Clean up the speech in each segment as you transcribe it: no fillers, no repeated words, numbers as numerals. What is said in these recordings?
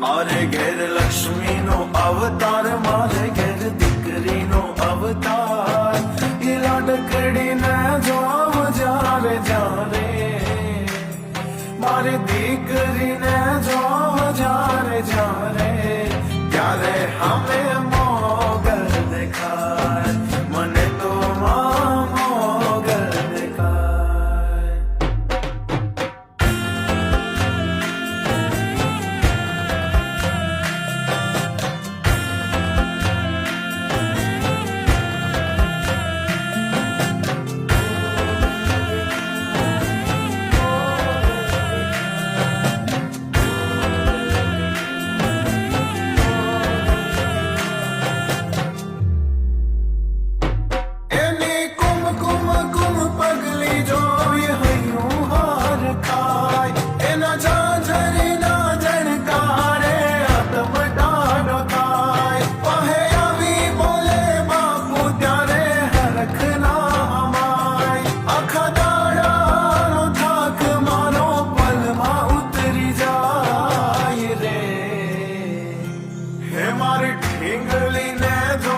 મારે ઘેર લક્ષ્મીનો અવતાર, મારે ઘેર દીકરીનો અવતાર. એ લાડકડીને જોવ જ્યારે જ્યારે, મારે દીકરીને જોવ જ્યારે જ્યારે, ત્યારે અમે મોગલ દેખાય, મને તો મોગલ દેખાય. મારી ઠીંગલીને જો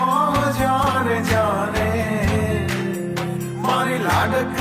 જાણે જાણે, મારી લાડક